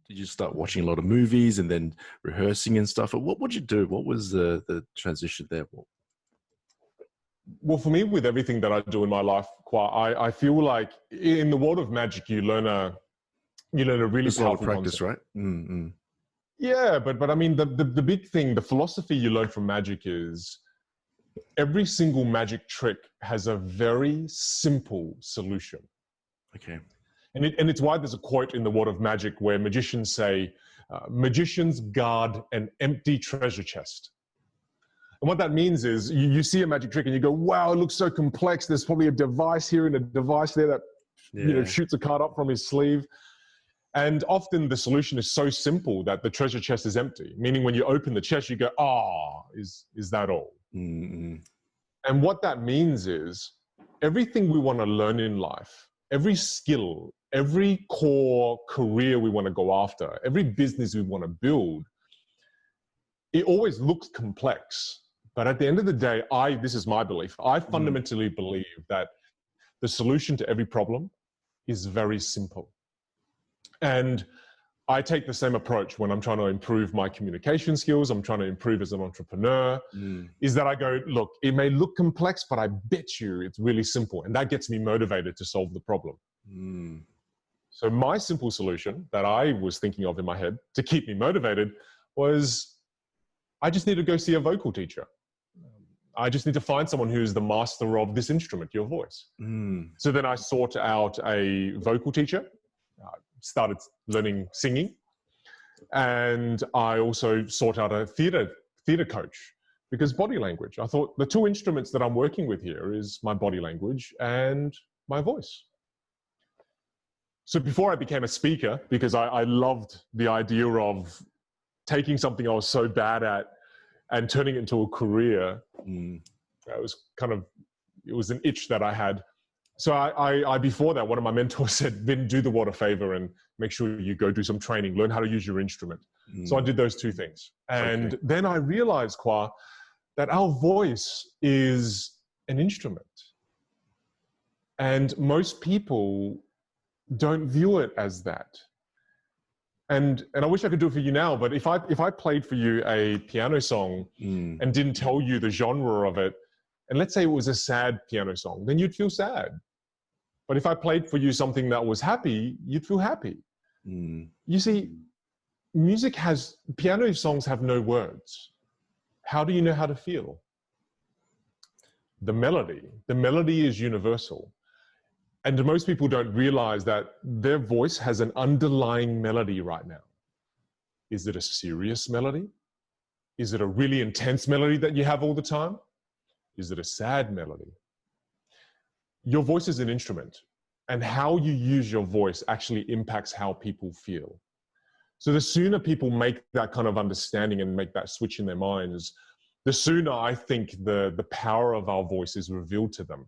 did you start watching a lot of movies and then rehearsing and stuff? What would you do? What was the transition there? Well, for me, with everything that I do in my life, I feel like in the world of magic, you learn a really powerful practice, concept. right? Mm-hmm. Yeah, but I mean, the big thing, the philosophy you learn from magic is every single magic trick has a very simple solution. Okay. And it's why there's a quote in the world of magic where magicians say, magicians guard an empty treasure chest. And what that means is you see a magic trick and you go, wow, it looks so complex. There's probably a device here and a device there that shoots a card up from his sleeve. And often the solution is so simple that the treasure chest is empty, meaning when you open the chest, you go, is that all? Mm-hmm. And what that means is everything we want to learn in life, every skill, every core career we want to go after, every business we want to build, it always looks complex. But at the end of the day, this is my belief, I fundamentally believe that the solution to every problem is very simple. And I take the same approach when I'm trying to improve my communication skills, I'm trying to improve as an entrepreneur, is that I go, look, it may look complex, but I bet you it's really simple. And that gets me motivated to solve the problem. So my simple solution that I was thinking of in my head to keep me motivated was, I just need to go see a vocal teacher. I just need to find someone who's the master of this instrument, your voice. So then I sought out a vocal teacher, started learning singing, and I also sought out a theater coach, because body language, I thought the two instruments that I'm working with here is my body language and my voice. So before I became a speaker, because I loved the idea of taking something I was so bad at and turning it into a career, it was an itch that I had. So I before that, one of my mentors said, Vin, do the world a favor and make sure you go do some training, learn how to use your instrument. So I did those two things. And then I realized, Khoa, that our voice is an instrument. And most people don't view it as that. And I wish I could do it for you now, but if I played for you a piano song and didn't tell you the genre of it, and let's say it was a sad piano song, then you'd feel sad. But if I played for you something that was happy, you'd feel happy. You see, piano songs have no words. How do you know how to feel? The melody is universal. And most people don't realize that their voice has an underlying melody right now. Is it a serious melody? Is it a really intense melody that you have all the time? Is it a sad melody? Your voice is an instrument, and how you use your voice actually impacts how people feel. So the sooner people make that kind of understanding and make that switch in their minds, the sooner I think the power of our voice is revealed to them.